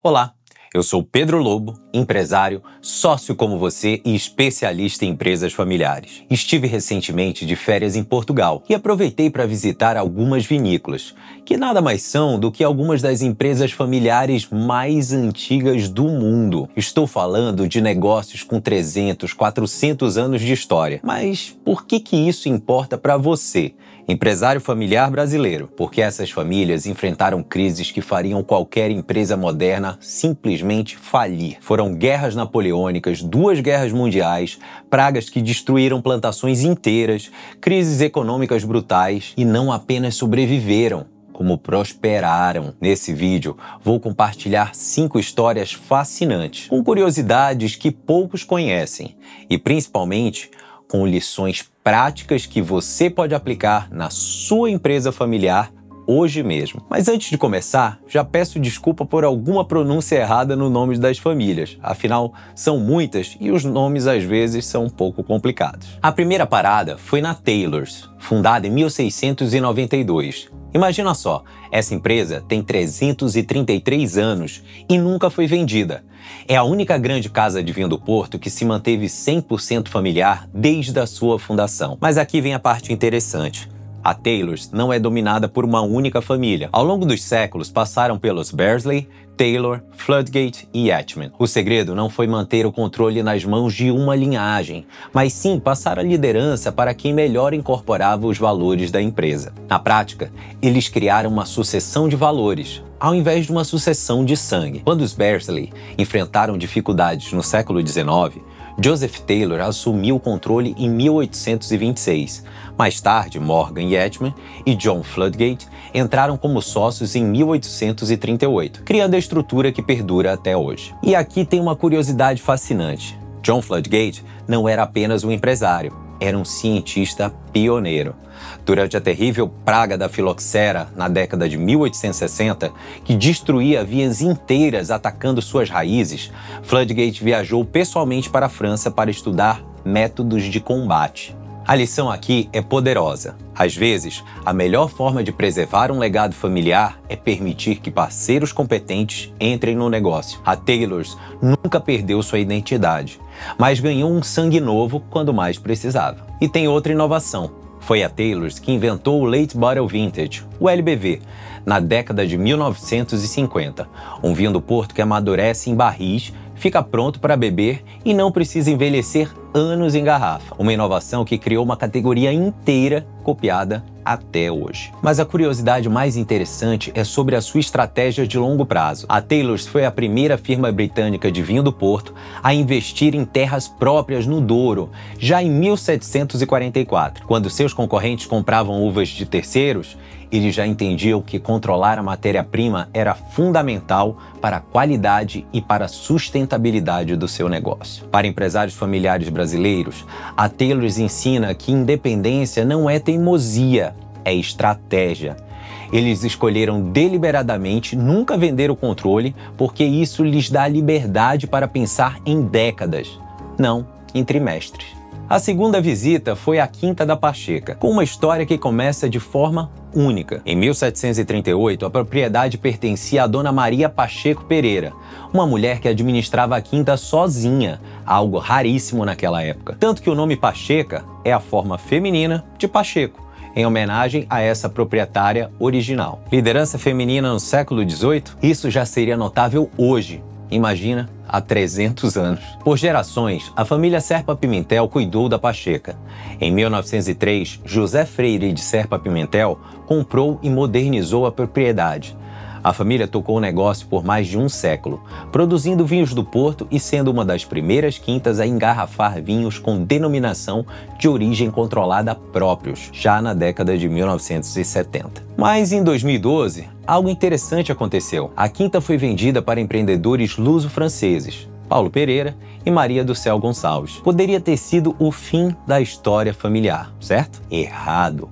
Olá, eu sou Pedro Lobo, empresário, sócio como você e especialista em empresas familiares. Estive recentemente de férias em Portugal e aproveitei para visitar algumas vinícolas, que nada mais são do que algumas das empresas familiares mais antigas do mundo. Estou falando de negócios com 300, 400 anos de história. Mas por que isso importa para você, empresário familiar brasileiro? Porque essas famílias enfrentaram crises que fariam qualquer empresa moderna simplesmente falir. Foram guerras napoleônicas, 2 guerras mundiais, pragas que destruíram plantações inteiras, crises econômicas brutais e não apenas sobreviveram, como prosperaram. Nesse vídeo, vou compartilhar 5 histórias fascinantes, com curiosidades que poucos conhecem e, principalmente, com lições práticas que você pode aplicar na sua empresa familiar hoje mesmo. Mas antes de começar, já peço desculpa por alguma pronúncia errada no nome das famílias. Afinal, são muitas e os nomes às vezes são um pouco complicados. A primeira parada foi na Taylors, fundada em 1692. Imagina só, essa empresa tem 333 anos e nunca foi vendida. É a única grande casa de vinho do Porto que se manteve 100% familiar desde a sua fundação. Mas aqui vem a parte interessante. A Taylors não é dominada por uma única família. Ao longo dos séculos, passaram pelos Beardsley, Taylor, Floodgate e Yatman. O segredo não foi manter o controle nas mãos de uma linhagem, mas sim passar a liderança para quem melhor incorporava os valores da empresa. Na prática, eles criaram uma sucessão de valores, ao invés de uma sucessão de sangue. Quando os Beardsley enfrentaram dificuldades no século XIX, Joseph Taylor assumiu o controle em 1826. Mais tarde, Morgan Yatman e John Floodgate entraram como sócios em 1838, criando a estrutura que perdura até hoje. E aqui tem uma curiosidade fascinante. John Floodgate não era apenas um empresário, era um cientista pioneiro. Durante a terrível praga da filoxera na década de 1860, que destruía vias inteiras atacando suas raízes, Floodgate viajou pessoalmente para a França para estudar métodos de combate. A lição aqui é poderosa. Às vezes, a melhor forma de preservar um legado familiar é permitir que parceiros competentes entrem no negócio. A Taylors nunca perdeu sua identidade, mas ganhou um sangue novo quando mais precisava. E tem outra inovação. Foi a Taylors que inventou o Late Bottle Vintage, o LBV, na década de 1950. Um vinho do Porto que amadurece em barris, fica pronto para beber e não precisa envelhecer anos em garrafa. Uma inovação que criou uma categoria inteira copiada até hoje. Mas a curiosidade mais interessante é sobre a sua estratégia de longo prazo. A Taylors foi a primeira firma britânica de vinho do Porto a investir em terras próprias no Douro, já em 1744. Quando seus concorrentes compravam uvas de terceiros, eles já entendiam que controlar a matéria-prima era fundamental para a qualidade e para a sustentabilidade do seu negócio. Para empresários familiares brasileiros, a Taylors ensina que independência não é teimosia, é estratégia. Eles escolheram deliberadamente nunca vender o controle porque isso lhes dá liberdade para pensar em décadas, não em trimestres. A segunda visita foi à Quinta da Pacheca, com uma história que começa de forma única. Em 1738, a propriedade pertencia à Dona Maria Pacheco Pereira, uma mulher que administrava a quinta sozinha, algo raríssimo naquela época. Tanto que o nome Pacheca é a forma feminina de Pacheco, em homenagem a essa proprietária original. Liderança feminina no século XVIII? Isso já seria notável hoje. Imagina, há 300 anos. Por gerações, a família Serpa Pimentel cuidou da Pacheca. Em 1903, José Freire de Serpa Pimentel comprou e modernizou a propriedade. A família tocou o negócio por mais de um século, produzindo vinhos do Porto e sendo uma das primeiras quintas a engarrafar vinhos com denominação de origem controlada próprios, já na década de 1970. Mas em 2012, algo interessante aconteceu. A quinta foi vendida para empreendedores luso-franceses, Paulo Pereira e Maria do Céu Gonçalves. Poderia ter sido o fim da história familiar, certo? Errado.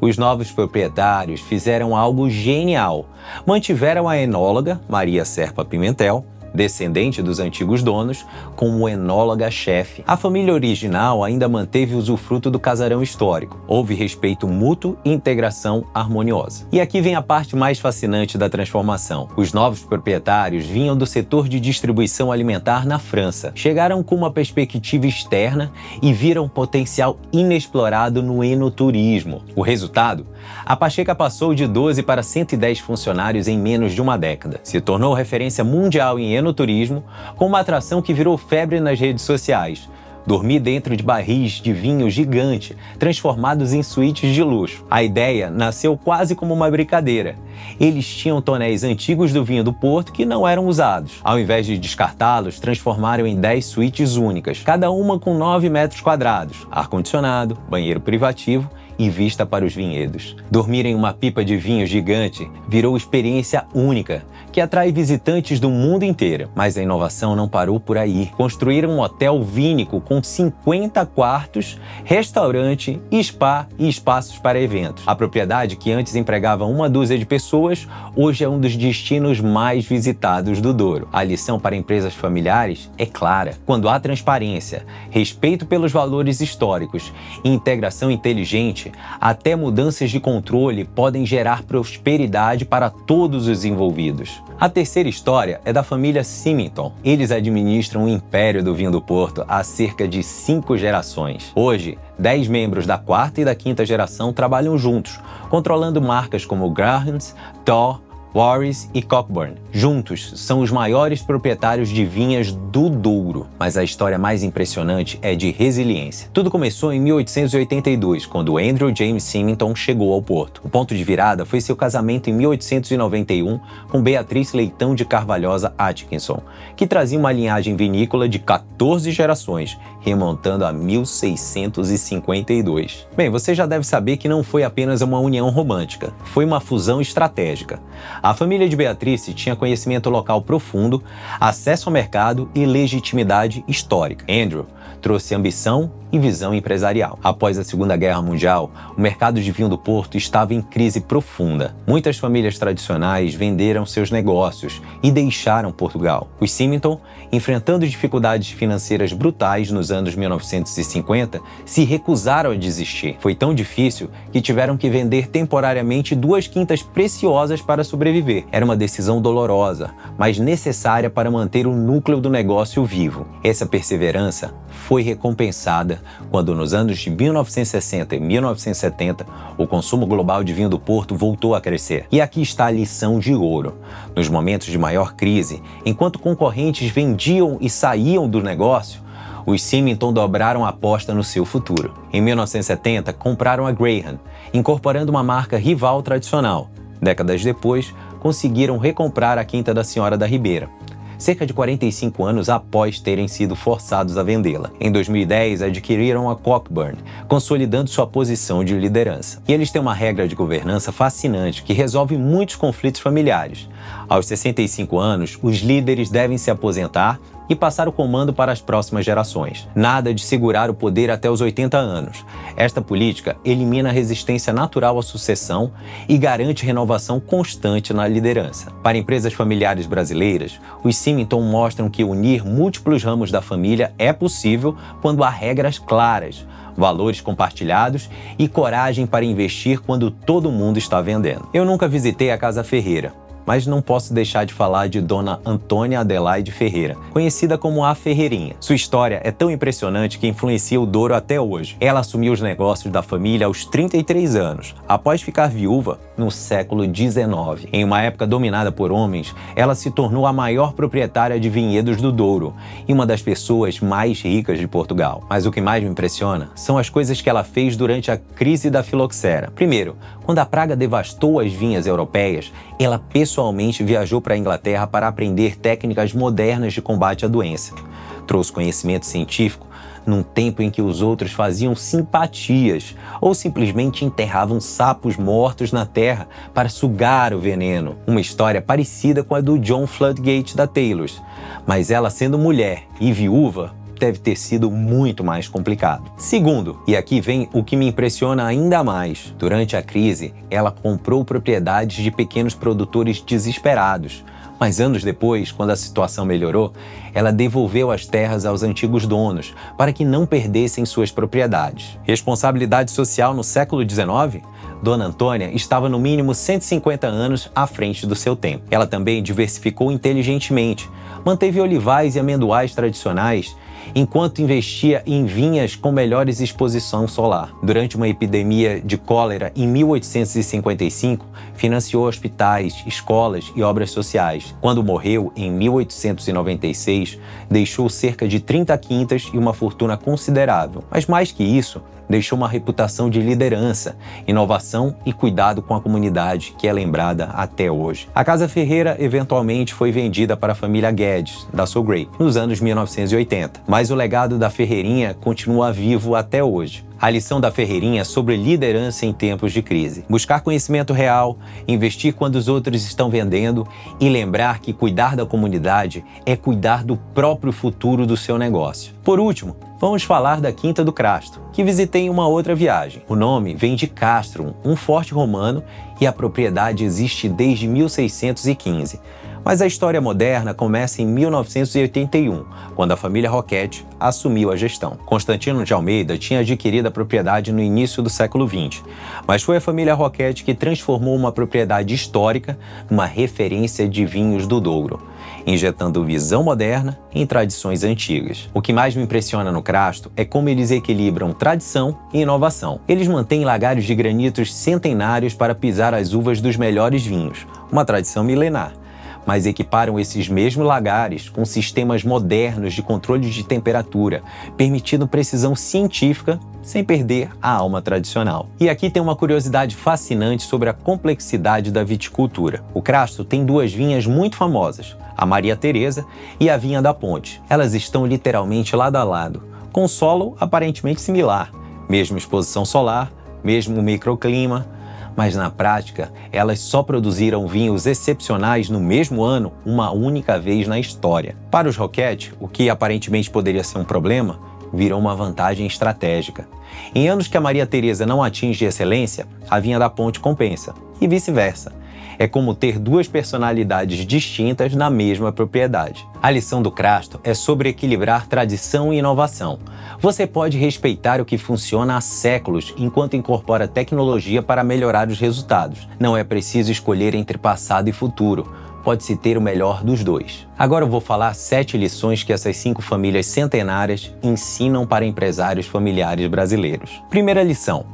Os novos proprietários fizeram algo genial. Mantiveram a enóloga, Maria Serpa Pimentel, descendente dos antigos donos, como enóloga-chefe. A família original ainda manteve o usufruto do casarão histórico. Houve respeito mútuo e integração harmoniosa. E aqui vem a parte mais fascinante da transformação. Os novos proprietários vinham do setor de distribuição alimentar na França. Chegaram com uma perspectiva externa e viram potencial inexplorado no enoturismo. O resultado? A Pacheca passou de 12 para 110 funcionários em menos de uma década. Se tornou referência mundial em enoturismo, com uma atração que virou febre nas redes sociais. Dormir dentro de barris de vinho gigante, transformados em suítes de luxo. A ideia nasceu quase como uma brincadeira. Eles tinham tonéis antigos do vinho do Porto que não eram usados. Ao invés de descartá-los, transformaram em 10 suítes únicas, cada uma com 9 metros quadrados, ar-condicionado, banheiro privativo e vista para os vinhedos. Dormir em uma pipa de vinho gigante virou experiência única, que atrai visitantes do mundo inteiro. Mas a inovação não parou por aí. Construíram um hotel vínico com 50 quartos, restaurante, spa e espaços para eventos. A propriedade, que antes empregava uma dúzia de pessoas, hoje é um dos destinos mais visitados do Douro. A lição para empresas familiares é clara. Quando há transparência, respeito pelos valores históricos e integração inteligente, até mudanças de controle podem gerar prosperidade para todos os envolvidos. A terceira história é da família Symington. Eles administram o império do vinho do Porto há cerca de 5 gerações. Hoje, 10 membros da 4ª e da 5ª geração trabalham juntos, controlando marcas como Grahams, Thor, Warris e Cockburn. Juntos, são os maiores proprietários de vinhas do Douro. Mas a história mais impressionante é de resiliência. Tudo começou em 1882, quando Andrew James Symington chegou ao Porto. O ponto de virada foi seu casamento em 1891 com Beatriz Leitão de Carvalhosa Atkinson, que trazia uma linhagem vinícola de 14 gerações, remontando a 1652. Bem, você já deve saber que não foi apenas uma união romântica, foi uma fusão estratégica. A família de Beatriz tinha conhecimento local profundo, acesso ao mercado e legitimidade histórica. Andrew trouxe ambição e visão empresarial. Após a Segunda Guerra Mundial, o mercado de vinho do Porto estava em crise profunda. Muitas famílias tradicionais venderam seus negócios e deixaram Portugal. Os Symington, enfrentando dificuldades financeiras brutais nos anos 1950, se recusaram a desistir. Foi tão difícil que tiveram que vender temporariamente 2 quintas preciosas para sobreviver. Era uma decisão dolorosa, mas necessária para manter o núcleo do negócio vivo. Essa perseverança foi recompensada quando, nos anos de 1960 e 1970, o consumo global de vinho do Porto voltou a crescer. E aqui está a lição de ouro. Nos momentos de maior crise, enquanto concorrentes vendiam e saíam do negócio, os Symington dobraram a aposta no seu futuro. Em 1970, compraram a Graham, incorporando uma marca rival tradicional. Décadas depois, conseguiram recomprar a Quinta da Senhora da Ribeira, cerca de 45 anos após terem sido forçados a vendê-la. Em 2010, adquiriram a Cockburn, consolidando sua posição de liderança. E eles têm uma regra de governança fascinante que resolve muitos conflitos familiares. Aos 65 anos, os líderes devem se aposentar e passar o comando para as próximas gerações. Nada de segurar o poder até os 80 anos. Esta política elimina a resistência natural à sucessão e garante renovação constante na liderança. Para empresas familiares brasileiras, os Symington mostram que unir múltiplos ramos da família é possível quando há regras claras, valores compartilhados e coragem para investir quando todo mundo está vendendo. Eu nunca visitei a Casa Ferreira, mas não posso deixar de falar de Dona Antônia Adelaide Ferreira, conhecida como a Ferreirinha. Sua história é tão impressionante que influencia o Douro até hoje. Ela assumiu os negócios da família aos 33 anos, após ficar viúva no século XIX. Em uma época dominada por homens, ela se tornou a maior proprietária de vinhedos do Douro e uma das pessoas mais ricas de Portugal. Mas o que mais me impressiona são as coisas que ela fez durante a crise da filoxera. Primeiro, quando a praga devastou as vinhas europeias, ela pessoalmente viajou para a Inglaterra para aprender técnicas modernas de combate à doença. Trouxe conhecimento científico num tempo em que os outros faziam simpatias ou simplesmente enterravam sapos mortos na terra para sugar o veneno. Uma história parecida com a do John Floodgate da Taylors, mas ela, sendo mulher e viúva, deve ter sido muito mais complicado. Segundo, e aqui vem o que me impressiona ainda mais, durante a crise, ela comprou propriedades de pequenos produtores desesperados, Mas anos depois, quando a situação melhorou, ela devolveu as terras aos antigos donos para que não perdessem suas propriedades. Responsabilidade social no século XIX? Dona Antônia estava no mínimo 150 anos à frente do seu tempo. Ela também diversificou inteligentemente, manteve olivais e amendoais tradicionais, enquanto investia em vinhas com melhores exposição solar. Durante uma epidemia de cólera em 1855, financiou hospitais, escolas e obras sociais. Quando morreu, em 1896, deixou cerca de 30 quintas e uma fortuna considerável. Mas mais que isso, deixou uma reputação de liderança, inovação e cuidado com a comunidade, que é lembrada até hoje. A Casa Ferreira eventualmente foi vendida para a família Guedes, da Sogrey, nos anos 1980, mas o legado da Ferreirinha continua vivo até hoje. A lição da Ferreirinha é sobre liderança em tempos de crise. Buscar conhecimento real, investir quando os outros estão vendendo e lembrar que cuidar da comunidade é cuidar do próprio futuro do seu negócio. Por último, vamos falar da Quinta do Crasto, que visitei em uma outra viagem. O nome vem de castrum, um forte romano, e a propriedade existe desde 1615. Mas a história moderna começa em 1981, quando a família Roquette assumiu a gestão. Constantino de Almeida tinha adquirido a propriedade no início do século XX, mas foi a família Roquette que transformou uma propriedade histórica numa referência de vinhos do Douro, injetando visão moderna em tradições antigas. O que mais me impressiona no Crasto é como eles equilibram tradição e inovação. Eles mantêm lagares de granitos centenários para pisar as uvas dos melhores vinhos, uma tradição milenar, mas equiparam esses mesmos lagares com sistemas modernos de controle de temperatura, permitindo precisão científica sem perder a alma tradicional. E aqui tem uma curiosidade fascinante sobre a complexidade da viticultura. O Crasto tem duas vinhas muito famosas, a Maria Teresa e a Vinha da Ponte. Elas estão literalmente lado a lado, com solo aparentemente similar, mesma exposição solar, mesmo microclima, mas na prática, elas só produziram vinhos excepcionais no mesmo ano, uma única vez na história. Para os Roquette, o que aparentemente poderia ser um problema, virou uma vantagem estratégica. Em anos que a Maria Teresa não atinge excelência, a Vinha da Ponte compensa, e vice-versa. É como ter duas personalidades distintas na mesma propriedade. A lição do Crasto é sobre equilibrar tradição e inovação. Você pode respeitar o que funciona há séculos enquanto incorpora tecnologia para melhorar os resultados. Não é preciso escolher entre passado e futuro. Pode-se ter o melhor dos dois. Agora eu vou falar 7 lições que essas 5 famílias centenárias ensinam para empresários familiares brasileiros. Primeira lição: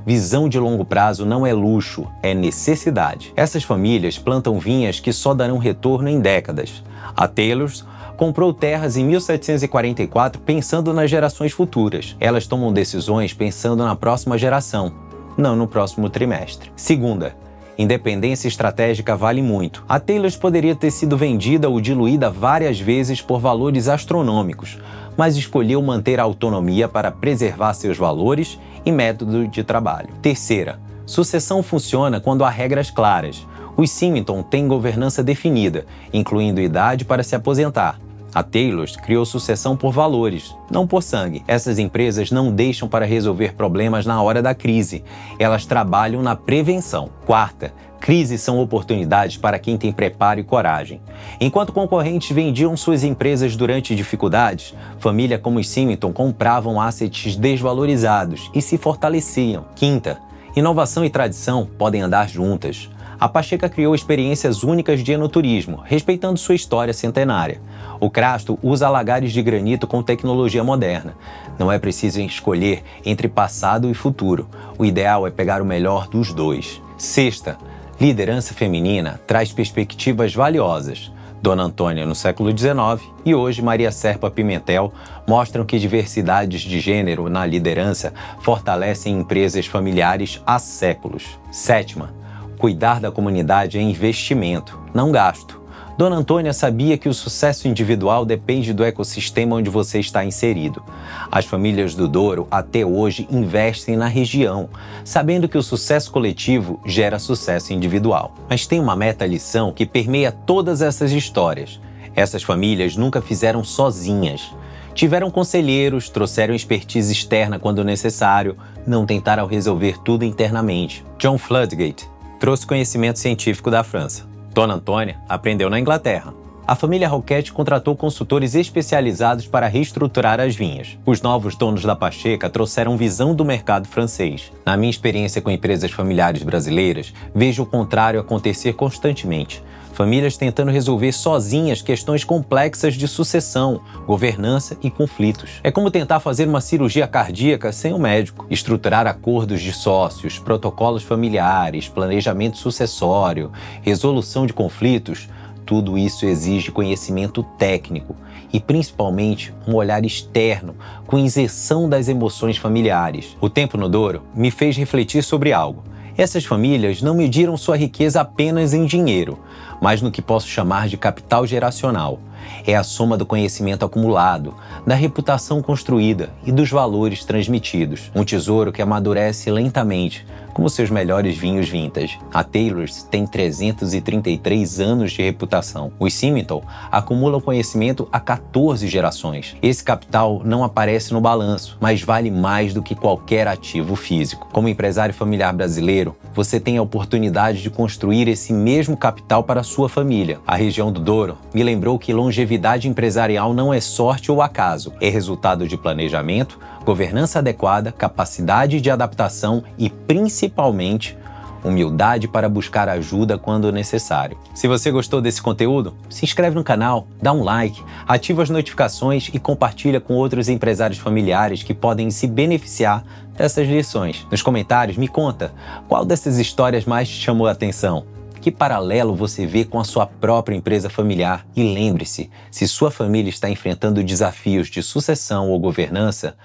visão de longo prazo não é luxo, é necessidade. Essas famílias plantam vinhas que só darão retorno em décadas. A Taylor's comprou terras em 1744 pensando nas gerações futuras. Elas tomam decisões pensando na próxima geração, não no próximo trimestre. Segunda, independência estratégica vale muito. A Taylor's poderia ter sido vendida ou diluída várias vezes por valores astronômicos, mas escolheu manter a autonomia para preservar seus valores e método de trabalho. Terceira, sucessão funciona quando há regras claras. Os Symington têm governança definida, incluindo idade para se aposentar. A Taylor's criou sucessão por valores, não por sangue. Essas empresas não deixam para resolver problemas na hora da crise. Elas trabalham na prevenção. Quarta, crises são oportunidades para quem tem preparo e coragem. Enquanto concorrentes vendiam suas empresas durante dificuldades, famílias como os Symington compravam assets desvalorizados e se fortaleciam. Quinta, inovação e tradição podem andar juntas. A Pacheca criou experiências únicas de enoturismo, respeitando sua história centenária. O Crasto usa lagares de granito com tecnologia moderna. Não é preciso escolher entre passado e futuro. O ideal é pegar o melhor dos dois. Sexta, liderança feminina traz perspectivas valiosas. Dona Antônia no século XIX e hoje Maria Serpa Pimentel mostram que diversidades de gênero na liderança fortalecem empresas familiares há séculos. Sétima, cuidar da comunidade é investimento, não gasto. Dona Antônia sabia que o sucesso individual depende do ecossistema onde você está inserido. As famílias do Douro até hoje investem na região, sabendo que o sucesso coletivo gera sucesso individual. Mas tem uma meta-lição que permeia todas essas histórias. Essas famílias nunca fizeram sozinhas. Tiveram conselheiros, trouxeram expertise externa quando necessário, não tentaram resolver tudo internamente. John Floodgate trouxe conhecimento científico da França. Dona Antônia aprendeu na Inglaterra. A família Roquette contratou consultores especializados para reestruturar as vinhas. Os novos donos da Pacheca trouxeram visão do mercado francês. Na minha experiência com empresas familiares brasileiras, vejo o contrário acontecer constantemente. Famílias tentando resolver sozinhas questões complexas de sucessão, governança e conflitos. É como tentar fazer uma cirurgia cardíaca sem o médico, estruturar acordos de sócios, protocolos familiares, planejamento sucessório, resolução de conflitos. Tudo isso exige conhecimento técnico e, principalmente, um olhar externo, com inserção das emoções familiares. O tempo no Douro me fez refletir sobre algo. Essas famílias não mediram sua riqueza apenas em dinheiro, mas no que posso chamar de capital geracional. É a soma do conhecimento acumulado, da reputação construída e dos valores transmitidos. Um tesouro que amadurece lentamente, como seus melhores vinhos vintage. A Taylor's tem 333 anos de reputação. Os Simmental acumulam conhecimento há 14 gerações. Esse capital não aparece no balanço, mas vale mais do que qualquer ativo físico. Como empresário familiar brasileiro, você tem a oportunidade de construir esse mesmo capital para a sua família. A região do Douro me lembrou que longevidade empresarial não é sorte ou acaso, é resultado de planejamento, governança adequada, capacidade de adaptação e, principalmente, humildade para buscar ajuda quando necessário. Se você gostou desse conteúdo, se inscreve no canal, dá um like, ativa as notificações e compartilha com outros empresários familiares que podem se beneficiar dessas lições. Nos comentários, me conta qual dessas histórias mais te chamou a atenção. Que paralelo você vê com a sua própria empresa familiar? E lembre-se, se sua família está enfrentando desafios de sucessão ou governança,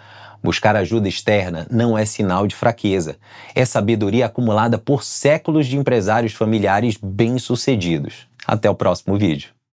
buscar ajuda externa não é sinal de fraqueza. É sabedoria acumulada por séculos de empresários familiares bem-sucedidos. Até o próximo vídeo.